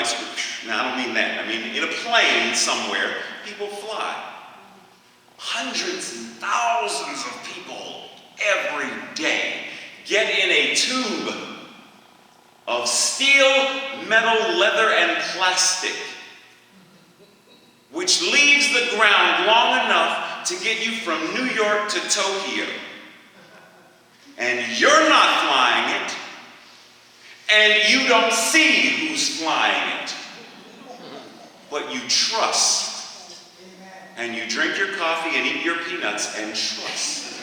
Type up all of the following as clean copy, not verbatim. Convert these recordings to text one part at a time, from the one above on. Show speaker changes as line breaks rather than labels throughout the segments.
like, no, I don't mean that. I mean, in a plane somewhere, people fly. Hundreds and thousands of people every day get in a tube of steel, metal, leather, and plastic, which leaves the ground long enough to get you from New York to Tokyo. And you're not flying it, and you don't see who's flying it, but you trust. And you drink your coffee and eat your peanuts and trust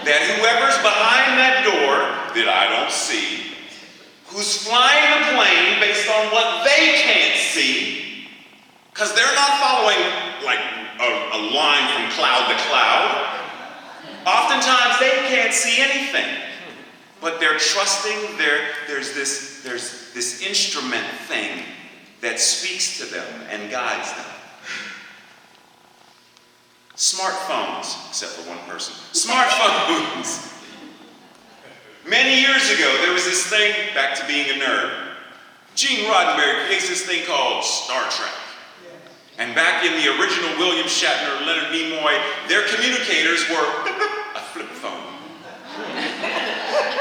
that whoever's behind that door that I don't see, who's flying the plane based on what they can't see, because they're not following like a line from cloud to cloud. Oftentimes they can't see anything, but they're trusting there's this instrument thing that speaks to them and guides them. Smartphones, except for one person. Smartphones. Many years ago, there was this thing, back to being a nerd. Gene Roddenberry creates this thing called Star Trek. And back in the original William Shatner, Leonard Nimoy, their communicators were a flip phone.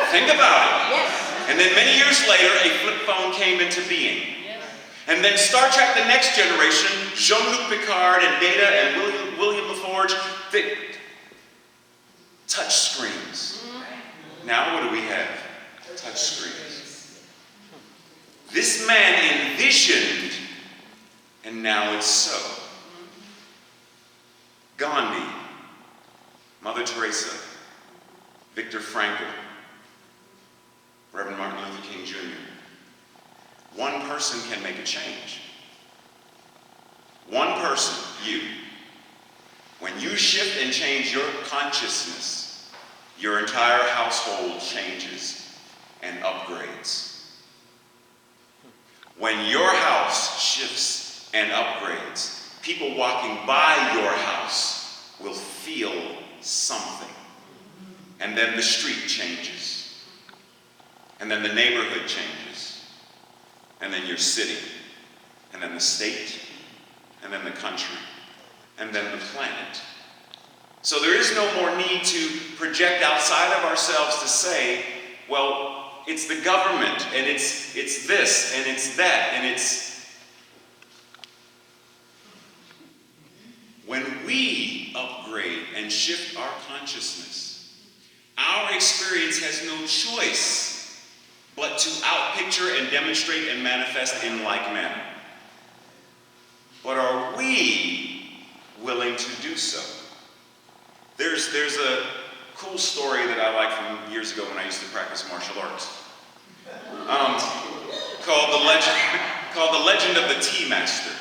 Think about it. And then many years later, a flip phone came into being. And then Star Trek The Next Generation, Jean-Luc Picard and Data and William LaForge, they touch screens. Now what do we have? Touch screens. This man envisioned, and now it's so. Gandhi, Mother Teresa, Viktor Frankl, Reverend Martin Luther King Jr. One person can make a change. One person, you. When you shift and change your consciousness, your entire household changes and upgrades. When your house shifts and upgrades, people walking by your house will feel something. And then the street changes. And then the neighborhood changes. And then your city, and then the state, and then the country, and then the planet. So there is no more need to project outside of ourselves to say, well, it's the government, and it's this, and it's that, and it's... When we upgrade and shift our consciousness, our experience has no choice but to outpicture and demonstrate and manifest in like manner. But are we willing to do so? There's a cool story that I like from years ago when I used to practice martial arts, called the Legend of the Tea Master.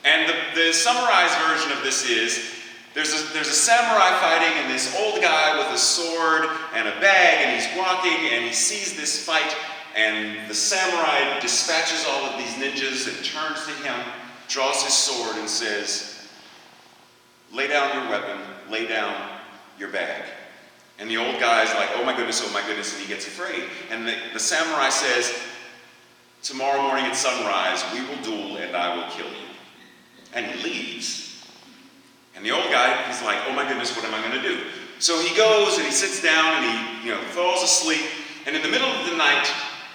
And the summarized version of this is, there's a samurai fighting, and this old guy with a sword and a bag, and he's walking, and he sees this fight, and the samurai dispatches all of these ninjas and turns to him, draws his sword, and says, lay down your weapon, lay down your bag. And the old guy's like, oh my goodness, and he gets afraid. And the samurai says, tomorrow morning at sunrise, we will duel, and I will kill you. And he leaves. And the old guy, he's like, oh my goodness, what am I going to do? So he goes and he sits down and he falls asleep. And in the middle of the night,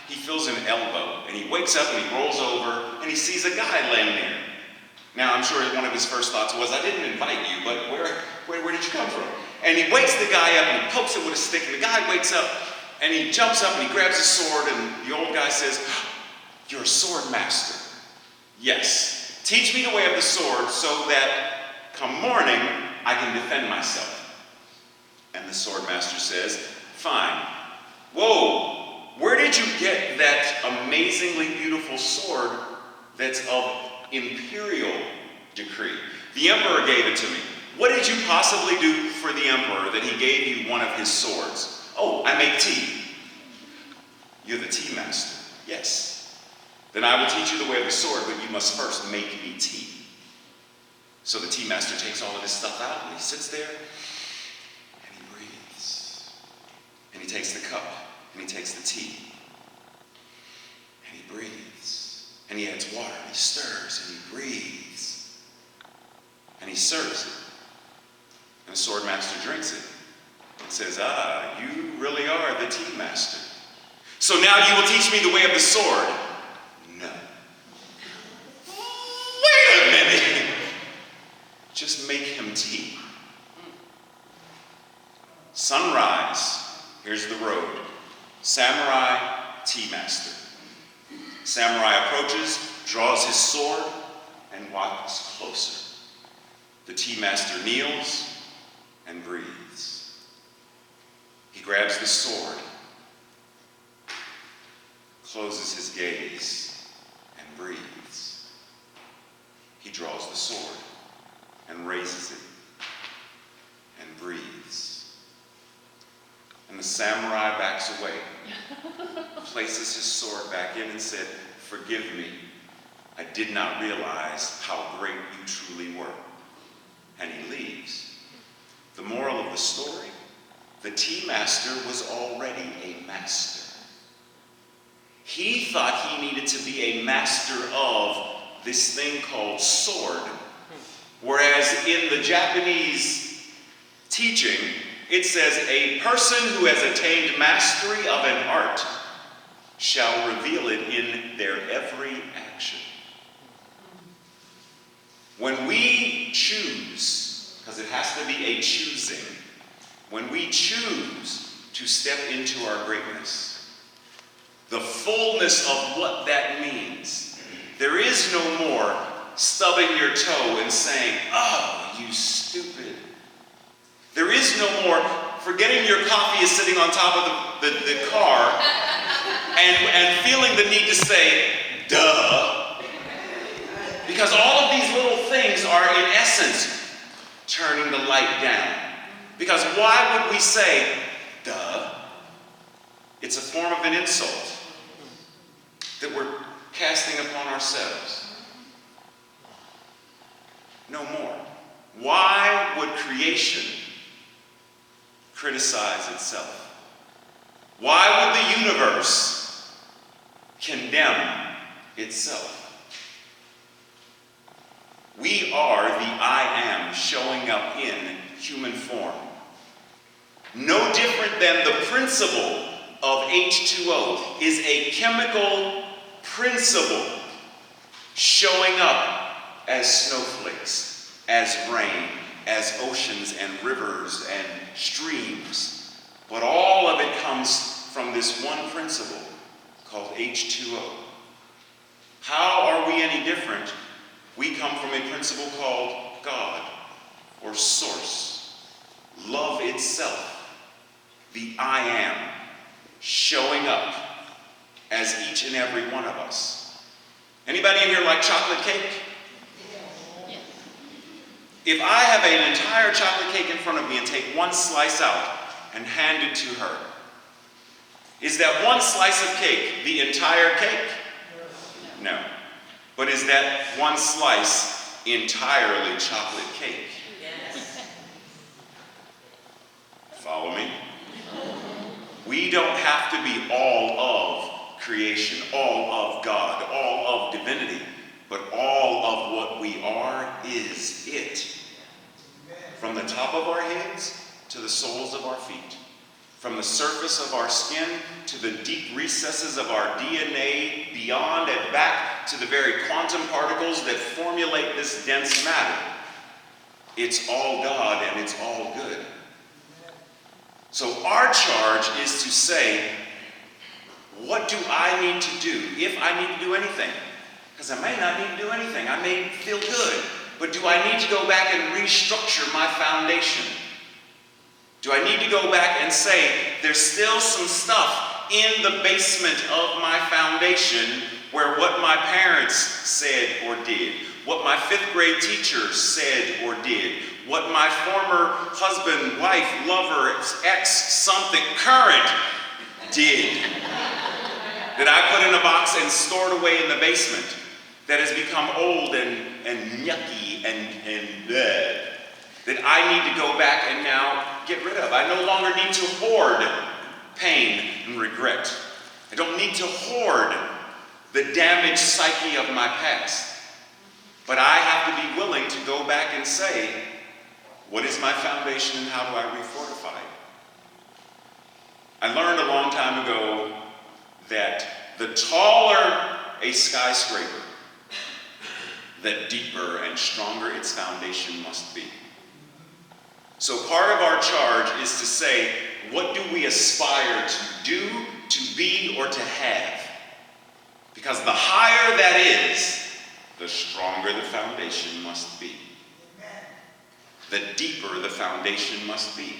he feels an elbow. And he wakes up and he rolls over and he sees a guy laying there. Now, I'm sure one of his first thoughts was, I didn't invite you, but where did you come from? And he wakes the guy up and he pokes him with a stick. And the guy wakes up and he jumps up and he grabs his sword. And the old guy says, you're a sword master. Yes. Teach me the way of the sword so that come morning, I can defend myself. And the sword master says, fine. Whoa, where did you get that amazingly beautiful sword that's of imperial decree? The emperor gave it to me. What did you possibly do for the emperor that he gave you one of his swords? Oh, I make tea. You're the tea master. Yes. Then I will teach you the way of the sword, but you must first make me tea. So the tea master takes all of his stuff out, and he sits there, and he breathes. And he takes the cup, and he takes the tea. And he breathes. And he adds water, and he stirs, and he breathes. And he serves it. And the sword master drinks it. And says, you really are the tea master. So now you will teach me the way of the sword. No. Wait a minute. Just make him tea. Sunrise. Here's the road. Samurai, tea master. Samurai approaches, draws his sword, and walks closer. The tea master kneels and breathes. He grabs the sword, closes his gaze, and breathes. He draws the sword and raises it and breathes. And the samurai backs away, places his sword back in and said, "Forgive me. I did not realize how great you truly were." And he leaves. The moral of the story, the tea master was already a master. He thought he needed to be a master of this thing called sword. Whereas in the Japanese teaching, it says, a person who has attained mastery of an art shall reveal it in their every action. When we choose, because it has to be a choosing, when we choose to step into our greatness, the fullness of what that means, there is no more stubbing your toe and saying, "Oh, you stupid." There is no more forgetting your coffee is sitting on top of the car and feeling the need to say, "Duh." Because all of these little things are, in essence, turning the light down. Because why would we say, "Duh"? It's a form of an insult that we're casting upon ourselves. No more. Why would creation criticize itself? Why would the universe condemn itself? We are the I am showing up in human form. No different than the principle of H2O is a chemical principle showing up as snowflakes, as rain, as oceans and rivers and streams. But all of it comes from this one principle called H2O. How are we any different? We come from a principle called God, or Source. Love itself, the I am, showing up as each and every one of us. Anybody in here like chocolate cake? Yes. If I have an entire chocolate cake in front of me and take one slice out and hand it to her, is that one slice of cake the entire cake? No. But is that one slice entirely chocolate cake? Yes. Follow me? We don't have to be all of creation, all of God, all of divinity, but all of what we are is it. From the top of our heads to the soles of our feet, from the surface of our skin to the deep recesses of our DNA, beyond and back to the very quantum particles that formulate this dense matter. It's all God and it's all good. So our charge is to say, what do I need to do if I need to do anything? Because I may not need to do anything. I may feel good. But do I need to go back and restructure my foundation? Do I need to go back and say, there's still some stuff in the basement of my foundation where what my parents said or did, what my 5th grade teacher said or did, what my former husband, wife, lover, ex, something, current did, that I put in a box and stored away in the basement, that has become old and yucky and bleh, that I need to go back and now get rid of. I no longer need to hoard pain and regret. I don't need to hoard the damaged psyche of my past. But I have to be willing to go back and say, what is my foundation and how do I refortify it? I learned a long time ago that the taller a skyscraper, the deeper and stronger its foundation must be. So part of our charge is to say, what do we aspire to do, to be, or to have? Because the higher that is, the stronger the foundation must be. The deeper the foundation must be.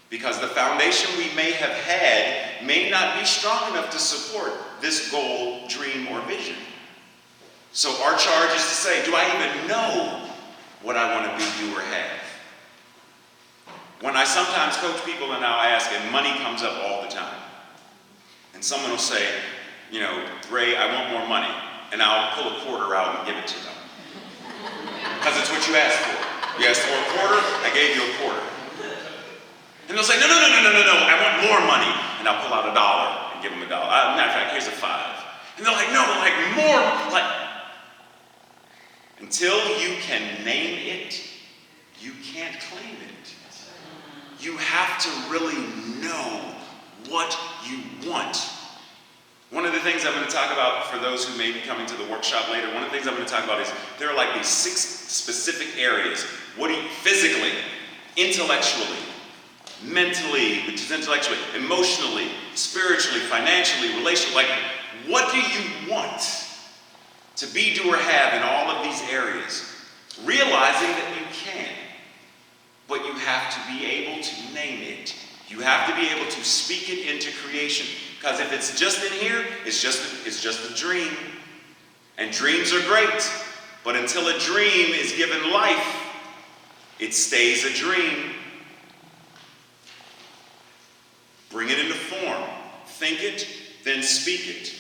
Because the foundation we may have had may not be strong enough to support this goal, dream, or vision. So our charge is to say, do I even know what I want to be, do, or have? When I sometimes coach people and I'll ask, and money comes up all the time. And someone will say, you know, Ray, I want more money. And I'll pull a quarter out and give it to them. Because it's what you asked for. You asked for a quarter, I gave you a quarter. And they'll say, no, I want more money. And I'll pull out $1 and give them $1. Matter of fact, here's a 5. And they're like, no, like more. Like, until you can name it, you can't claim it. You have to really know what you want. One of the things I'm going to talk about for those who may be coming to the workshop later, one of the things I'm going to talk about is there are like these 6 specific areas. What do you, physically, intellectually, mentally, which is intellectually, emotionally, spiritually, financially, relationally, like what do you want to be, do, or have in all of these areas? Realizing that you can, but you have to be able to name it. You have to be able to speak it into creation. Because if it's just in here, it's just a dream. And dreams are great. But until a dream is given life, it stays a dream. Bring it into form. Think it, then speak it.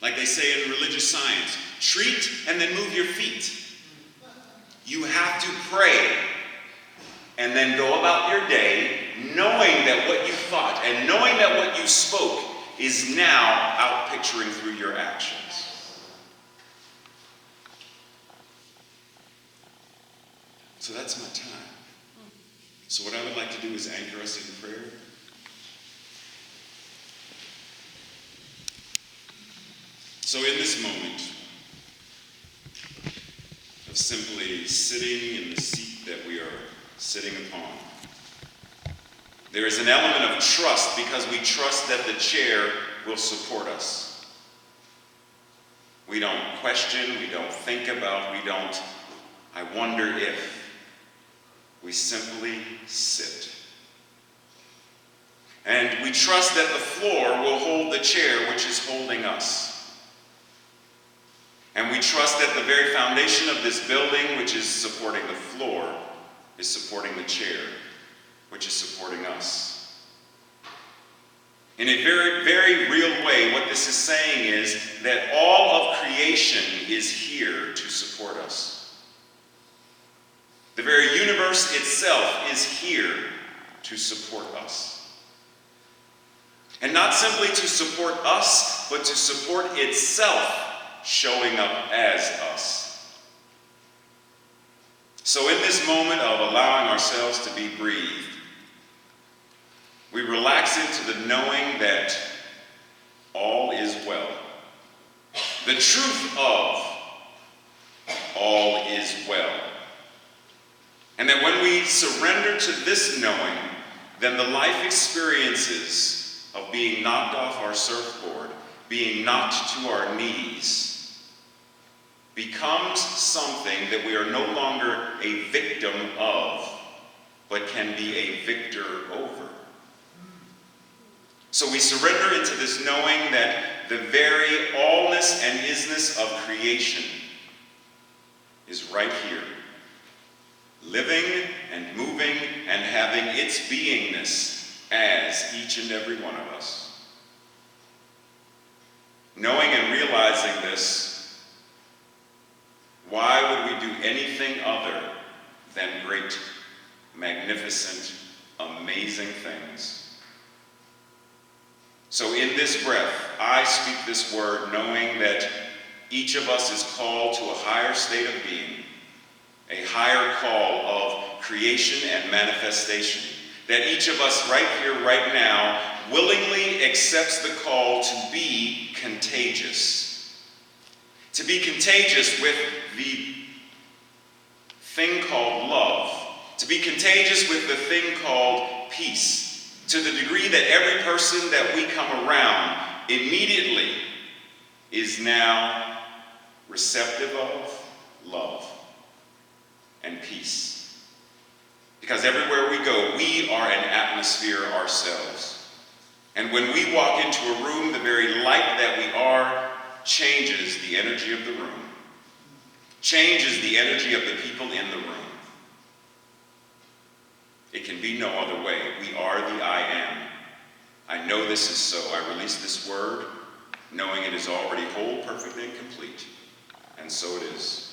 Like they say in religious science, treat and then move your feet. You have to pray and then go about your day knowing that what you thought and knowing that what you spoke is now out picturing through your actions. So that's my time. So what I would like to do is anchor us in prayer. So in this moment of simply sitting in the seat that we are sitting upon, there is an element of trust because we trust that the chair will support us. We don't question, we don't think about, we don't, I wonder if. We simply sit. And we trust that the floor will hold the chair which is holding us. And we trust that the very foundation of this building, which is supporting the floor, is supporting the chair, which is supporting us. In a very, very real way, what this is saying is that all of creation is here to support us. The very universe itself is here to support us. And not simply to support us, but to support itself, showing up as us. So in this moment of allowing ourselves to be breathed, we relax into the knowing that all is well. The truth of all is well. And that when we surrender to this knowing, then the life experiences of being knocked off our surfboard, being knocked to our knees, becomes something that we are no longer a victim of, but can be a victor over. So we surrender into this knowing that the very allness and isness of creation is right here, living and moving and having its beingness as each and every one of us. Knowing and realizing this, why would we do anything other than great, magnificent, amazing things? So in this breath, I speak this word knowing that each of us is called to a higher state of being, a higher call of creation and manifestation. That each of us right here, right now, willingly accepts the call to be contagious. To be contagious with the thing called love. To be contagious with the thing called peace. To the degree that every person that we come around immediately is now receptive of love and peace. Because everywhere we go, we are an atmosphere ourselves. And when we walk into a room, the very light that we are changes the energy of the room, changes the energy of the people in the room. It can be no other way. We are the I am. I know this is so. I release this word, knowing it is already whole, perfect, and complete. And so it is.